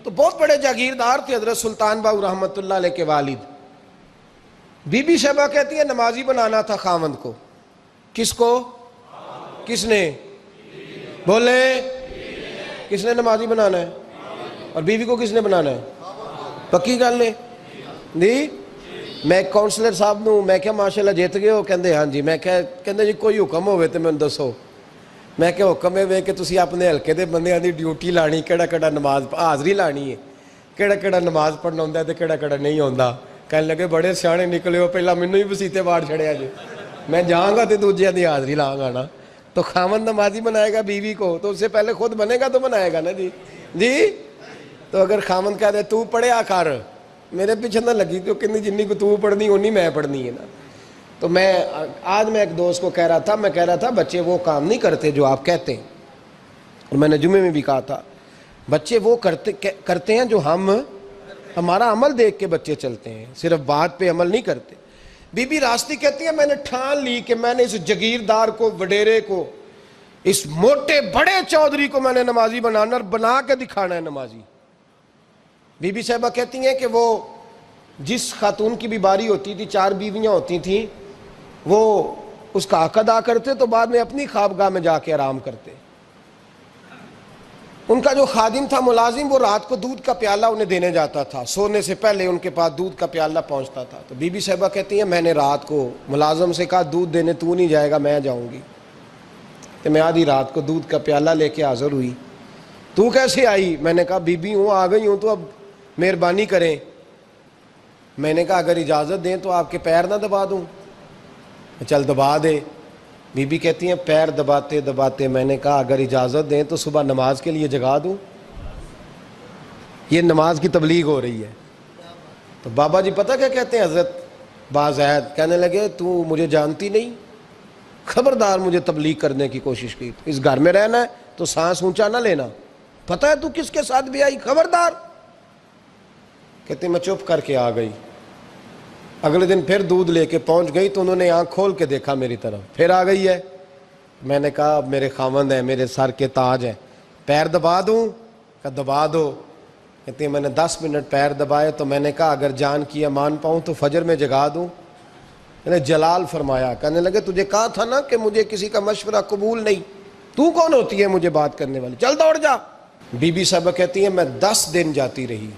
تو بہت بڑے جاگیردار تھے حضرت سلطان باہو رحمۃ اللہ علیہ کے والد. بی بی شیبہ کہتی ہے نمازی بنانا تھا خاوند کو. کس کو؟ کس نے بولے؟ کس نے نمازی بنانا ہے؟ اور بیوی کو کس نے بنانا ہے؟ پکی گل نے جی. میں کونسلر صاحب نوں میں کیا ماشاءاللہ جیت گئے ہو؟ کہندے ہاں جی. میں کہندے جی کوئی حکم ہوئے تو مینوں دسو. میں کہ حکم ہے کہ تسی اپنے ہلکے دے بندیاں دی ڈیوٹی لانی, کہڑا کہڑا نماز حاضری لانی ہے, کہڑا کہڑا نماز پڑھنا ہوندا ہے تے کہڑا کہڑا نہیں ہوندا. کہنے لگے بڑے سیانے نکلے ہو, پہلا مینوں ہی وسیتے واڑ چھڑیا جی. میں جاؤں گا تو دوجیاں دی حاضری لاؤں گا نا. تو خاوند نمازی بنائے گا بیوی کو تو اس سے پہلے خود بنے گا تو بنائے گا نا جی. جی تو اگر خاوند کہہ دے تو پڑھیا کر, میرے پیچھے نہ لگی تو کہنی جنی کو تو پڑھنی اونی میں پڑھنی ہے نا. تو آج میں ایک دوست کو کہہ رہا تھا بچے وہ کام نہیں کرتے جو آپ کہتے ہیں. اور میں نے جمعے میں بھی کہا تھا بچے وہ کرتے ہیں جو ہمارا عمل دیکھ کے بچے چلتے ہیں, صرف بات پہ عمل نہیں کرتے. بی بی راستی کہتی ہے میں نے ٹھان لی کہ میں نے اس جگیردار کو, وڈیرے کو, اس موٹے بڑے چودھری کو میں نے نمازی بنانا اور بنا کے دکھانا ہے نمازی. بی بی صاحبہ کہتی ہیں کہ وہ جس خاتون کی بھی باری ہوتی تھی, 4 بیویاں ہوتی تھیں, وہ اس کا حق ادا کرتے تو بعد میں اپنی خوابگاہ میں جا کے آرام کرتے. ان کا جو خادم تھا ملازم, وہ رات کو دودھ کا پیالہ انہیں دینے جاتا تھا, سونے سے پہلے ان کے پاس دودھ کا پیالہ پہنچتا تھا. تو بی بی صاحبہ کہتی ہیں میں نے رات کو ملازم سے کہا دودھ دینے تو نہیں جائے گا, میں جاؤں گی. کہ میں آدھی رات کو دودھ کا پیالہ لے کے حاضر ہوئی. تو کیسے آئی؟ میں نے کہا بی بی ہوں, آ گئی ہوں تو اب مہربانی کریں. میں نے کہا اگر اجازت دیں تو آپ کے پیر نہ دبا دوں. چل دبا دے. بی بی کہتی ہیں پیر دباتے دباتے میں نے کہا اگر اجازت دیں تو صبح نماز کے لیے جگا دوں. یہ نماز کی تبلیغ ہو رہی ہے. تو بابا جی پتہ کیا کہتے ہیں حضرت بازید؟ کہنے لگے تو مجھے جانتی نہیں, خبردار مجھے تبلیغ کرنے کی کوشش کی. اس گھر میں رہنا ہے تو سانس اونچا نہ لینا, پتہ ہے تو کس کے ساتھ بھی آئی, خبردار. کہتے میں چپ کر کے آ گئی. اگلے دن پھر دودھ لے کے پہنچ گئی تو انہوں نے آنکھ کھول کے دیکھا میری طرف, پھر آ گئی ہے. میں نے کہا اب میرے خاوند ہیں, میرے سر کے تاج ہیں, پیر دبا دوں؟ کہ دبا دو. کہتے ہیں میں نے 10 منٹ پیر دبائے تو میں نے کہا اگر جان کی امان پاؤں تو فجر میں جگا دوں. میں نے جلال فرمایا. کہنے لگے تجھے کہا تھا نا کہ مجھے کسی کا مشورہ قبول نہیں, تو کون ہوتی ہے مجھے بات کرنے والی, چل دوڑ جا. بی بی صاحبہ کہتی ہیں میں 10 دن جاتی رہی.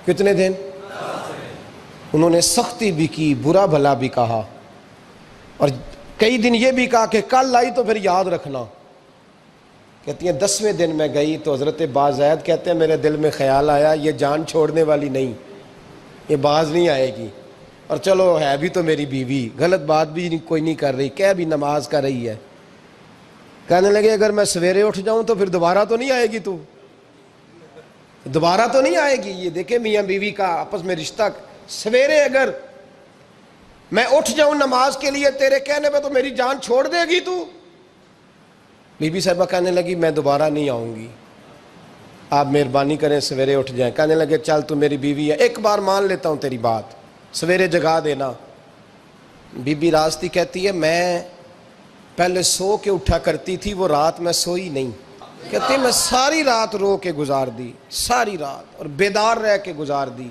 کتنے دن؟ انہوں نے سختی بھی کی, برا بھلا بھی کہا, اور کئی دن یہ بھی کہا کہ کل آئی تو پھر یاد رکھنا. کہتی ہیں 10ویں دن میں گئی تو حضرت بازید کہتے ہیں میرے دل میں خیال آیا یہ جان چھوڑنے والی نہیں, یہ باز نہیں آئے گی. اور چلو ہے بھی تو میری بیوی, غلط بات بھی کوئی نہیں کر رہی, کہہ بھی نماز کر رہی ہے. کہنے لگے اگر میں سویرے اٹھ جاؤں تو پھر دوبارہ تو نہیں آئے گی, تو دوبارہ تو نہیں آئے گی. یہ دیکھیں میاں بیوی کا آپس میں رشتہ. سویرے اگر میں اٹھ جاؤں نماز کے لیے تیرے کہنے پہ تو میری جان چھوڑ دے گی تو. بی بی صاحبہ کہنے لگی میں دوبارہ نہیں آؤں گی, آپ مہربانی کریں سویرے اٹھ جائیں. کہنے لگے چل تو میری بیوی ہے, ایک بار مان لیتا ہوں تیری بات, سویرے جگا دینا. بی بی راستی کہتی ہے میں پہلے سو کے اٹھا کرتی تھی, وہ رات میں سوئی نہیں. کہتی ہے میں ساری رات رو کے گزار دی, ساری رات, اور بیدار رہ کے گزار دی.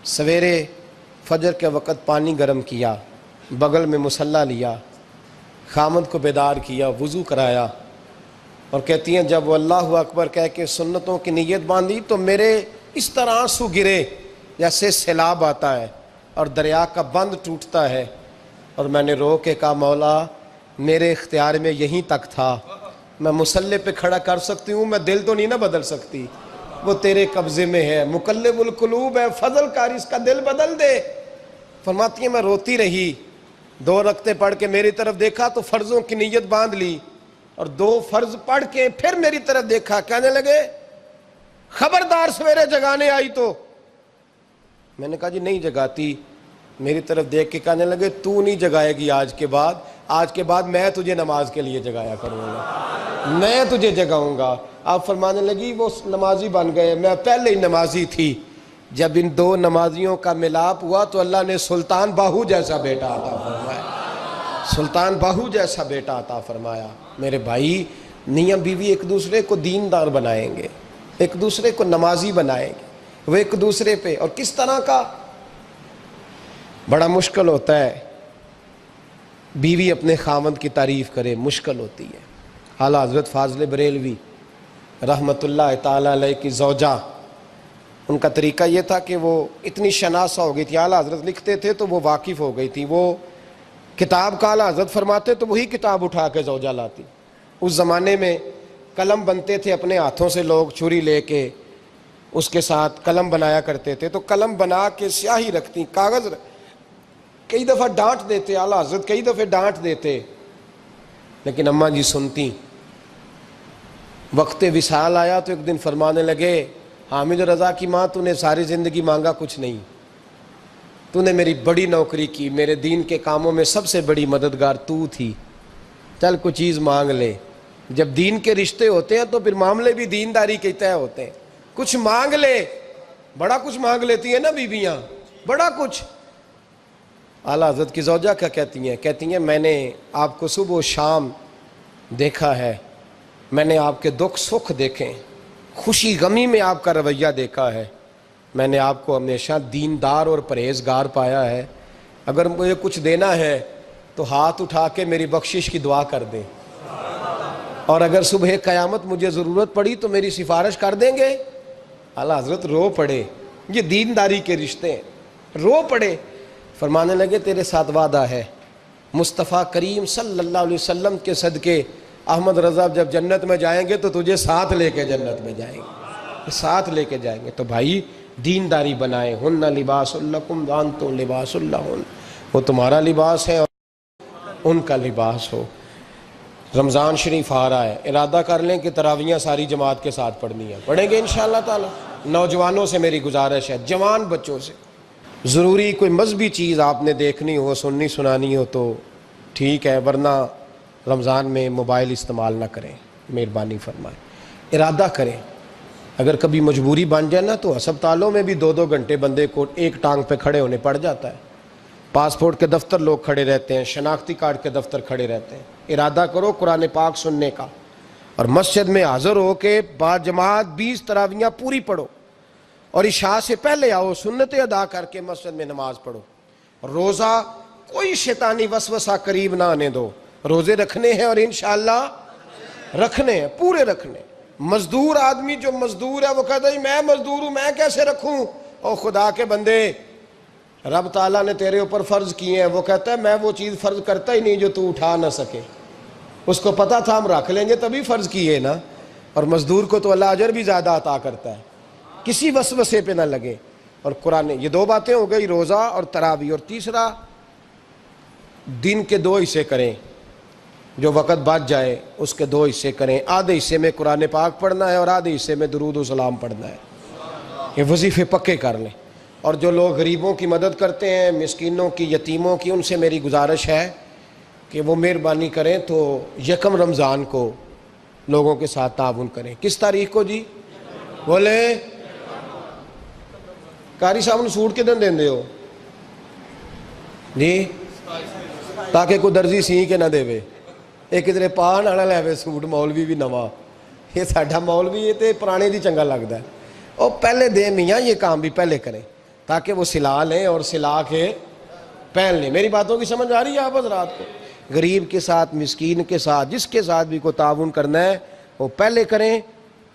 سویرے فجر کے وقت پانی گرم کیا, بغل میں مصلی لیا, خامد کو بیدار کیا, وضو کرایا, اور کہتی ہیں جب وہ اللہ اکبر کہہ کے سنتوں کی نیت باندھی تو میرے اس طرح آنسو گرے جیسے سیلاب آتا ہے اور دریا کا بند ٹوٹتا ہے. اور میں نے رو کے کہا مولا میرے اختیار میں یہیں تک تھا, میں مصلی پہ کھڑا کر سکتی ہوں, میں دل تو نہیں نہ بدل سکتی, وہ تیرے قبضے میں ہے, مقلب القلوب ہے, فضل کار اس کا دل بدل دے. فرماتی ہیں میں روتی رہی, 2 رکعتیں پڑھ کے میری طرف دیکھا تو فرضوں کی نیت باندھ لی, اور 2 فرض پڑھ کے پھر میری طرف دیکھا. کہنے لگے خبردار سویرے جگانے آئی تو. میں نے کہا جی نہیں جگاتی. میری طرف دیکھ کے کہنے لگے تو نہیں جگائے گی آج کے بعد میں تجھے نماز کے لیے جگایا کروں گا, میں تجھے جگاؤں گا. آپ فرمانے لگی وہ نمازی بن گئے, میں پہلے ہی نمازی تھی. جب ان 2 نمازیوں کا ملاپ ہوا تو اللہ نے سلطان باہو جیسا بیٹا عطا فرمایا, سلطان باہو جیسا بیٹا عطا فرمایا. میرے بھائی میاں بیوی ایک دوسرے کو دیندار بنائیں گے, ایک دوسرے کو نمازی بنائیں گے، وہ ایک دوسرے پہ، اور کس طرح کا بڑا مشکل ہوتا ہے بیوی اپنے خاوند کی تعریف کرے، مشکل ہوتی ہے۔ اعلیٰ حضرت فاضل بریلوی رحمۃ اللہ تعالی علیہ کی زوجہ، ان کا طریقہ یہ تھا کہ وہ اتنی شناسہ ہو گئی تھی، اعلیٰ حضرت لکھتے تھے تو وہ واقف ہو گئی تھی، وہ کتاب کا اعلیٰ حضرت فرماتے تو وہی کتاب اٹھا کے زوجہ لاتی۔ اس زمانے میں قلم بنتے تھے اپنے ہاتھوں سے، لوگ چھری لے کے اس کے ساتھ قلم بنایا کرتے تھے، تو قلم بنا کے سیاہی رکھتی، کاغذ کئی دفعہ ڈانٹ دیتے اعلیٰ حضرت، کئی دفعہ ڈانٹ دیتے، لیکن اماں جی سنتی۔ وقت وصال آیا تو ایک دن فرمانے لگے، حامد رضا کی ماں، تو نے ساری زندگی مانگا کچھ نہیں، تو نے میری بڑی نوکری کی، میرے دین کے کاموں میں سب سے بڑی مددگار تو تھی، چل کوئی چیز مانگ لے۔ جب دین کے رشتے ہوتے ہیں تو پھر معاملے بھی دینداری کے طے ہوتے ہیں، کچھ مانگ لے۔ بڑا کچھ مانگ لیتی ہیں نا بیویاں، بڑا کچھ۔ اعلیٰ حضرت کی زوجہ کیا کہتی ہیں میں نے آپ کو صبح و شام دیکھا ہے، میں نے آپ کے دکھ سکھ دیکھے، خوشی غمی میں آپ کا رویہ دیکھا ہے، میں نے آپ کو ہمیشہ دیندار اور پرہیزگار پایا ہے، اگر مجھے کچھ دینا ہے تو ہاتھ اٹھا کے میری بخشش کی دعا کر دیں، اور اگر صبح قیامت مجھے ضرورت پڑی تو میری سفارش کر دیں گے۔ اعلیٰ حضرت رو پڑے، یہ دینداری کے رشتے ہیں، رو پڑے، فرمانے لگے تیرے ساتھ وعدہ ہے، مصطفیٰ کریم صلی اللہ علیہ وسلم کے صدقے احمد رضا جب جنت میں جائیں گے تو تجھے ساتھ لے کے جنت میں جائیں گے، ساتھ لے کے جائیں گے۔ تو بھائی دینداری بنائیں، ہن لباس لکم وانتم لباس لہن، وہ تمہارا لباس ہے اور ان کا لباس ہو۔ رمضان شریف آ رہا ہے، ارادہ کر لیں کہ تراویحیں ساری جماعت کے ساتھ پڑھنی ہے، پڑھیں گے انشاءاللہ تعالی۔ نوجوانوں سے میری گزارش ہے، جوان بچوں سے، ضروری کوئی مذہبی چیز آپ نے دیکھنی ہو، سننی سنانی ہو تو ٹھیک ہے، ورنہ رمضان میں موبائل استعمال نہ کریں، مہربانی فرمائیں، ارادہ کریں۔ اگر کبھی مجبوری بن جائے نا تو ہسپتالوں میں بھی 2-2 گھنٹے بندے کو ایک ٹانگ پہ کھڑے ہونے پڑ جاتا ہے، پاسپورٹ کے دفتر لوگ کھڑے رہتے ہیں، شناختی کارڈ کے دفتر کھڑے رہتے ہیں۔ ارادہ کرو قرآن پاک سننے کا، اور مسجد میں حاضر ہو کے با جماعت 20 تراویحیں پوری پڑھو، اور عشاء سے پہلے آؤ، سنتیں ادا کر کے مسجد میں نماز پڑھو۔ روزہ کوئی شیطانی وسوسہ قریب نہ آنے دو، روزے رکھنے ہیں اور انشاءاللہ رکھنے ہیں، پورے رکھنے۔ مزدور آدمی جو مزدور ہے وہ کہتا ہے میں مزدور ہوں، میں کیسے رکھوں؟ او خدا کے بندے، رب تعالیٰ نے تیرے اوپر فرض کیے ہیں، وہ کہتا ہے میں وہ چیز فرض کرتا ہی نہیں جو تو اٹھا نہ سکے، اس کو پتا تھا ہم رکھ لیں گے تبھی فرض کیے نا، اور مزدور کو تو اللہ اجر بھی زیادہ عطا کرتا ہے، کسی وسوسے پہ نہ لگے۔ اور قرآن، یہ 2 باتیں ہو گئی، روزہ اور تراویح، اور تیسرا دن کے 2 حصے کریں، جو وقت بچ جائے اس کے 2 حصے کریں، آدھے حصے میں قرآن پاک پڑھنا ہے اور آدھے حصے میں درود و سلام پڑھنا ہے، یہ وظیفے پکے کر لیں۔ اور جو لوگ غریبوں کی مدد کرتے ہیں، مسکینوں کی، یتیموں کی، ان سے میری گزارش ہے کہ وہ مہربانی کریں تو 1 رمضان کو لوگوں کے ساتھ تعاون کریں۔ کس تاریخ کو جی؟ بولے قاری صاحب نے سوٹ کدن دین دے ہو جی، تاکہ کوئی درزی سی کے نہ دے وے، ایک ادھر پان آنا لے وے سوٹ، مولوی بھی نواں، یہ ساڈا مولوی یہ تے پرانے دی چنگا لگتا ہے، اور پہلے دے میاں یہ کام بھی پہلے کریں تاکہ وہ سلا لیں اور سلا کے پہن لیں۔ میری باتوں کی سمجھ آ رہی ہے آپ حضرات کو؟ غریب کے ساتھ، مسکین کے ساتھ، جس کے ساتھ بھی کوئی تعاون کرنا ہے وہ پہلے کریں،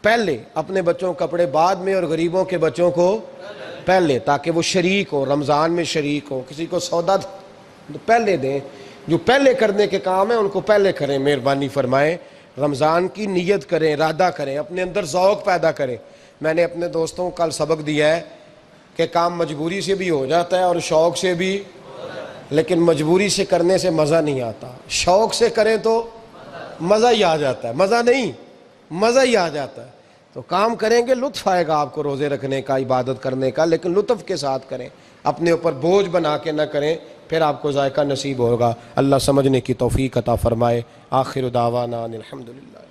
پہلے اپنے بچوں کو کپڑے بعد میں اور غریبوں کے بچوں کو پہلے، تاکہ وہ شریک ہو، رمضان میں شریک ہو، کسی کو سودا پہلے دیں، جو پہلے کرنے کے کام ہیں ان کو پہلے کریں، مہربانی فرمائیں۔ رمضان کی نیت کریں، ارادہ کریں، اپنے اندر ذوق پیدا کریں۔ میں نے اپنے دوستوں کو کل سبق دیا ہے کہ کام مجبوری سے بھی ہو جاتا ہے اور شوق سے بھی، لیکن مجبوری سے کرنے سے مزہ نہیں آتا، شوق سے کریں تو مزہ ہی آ جاتا ہے، مزہ نہیں مزہ ہی آ جاتا ہے۔ تو کام کریں گے، لطف آئے گا آپ کو روزے رکھنے کا، عبادت کرنے کا، لیکن لطف کے ساتھ کریں، اپنے اوپر بوجھ بنا کے نہ کریں، پھر آپ کو ذائقہ نصیب ہوگا۔ اللہ سمجھنے کی توفیق عطا فرمائے۔ آخر دعوانا الحمدللہ۔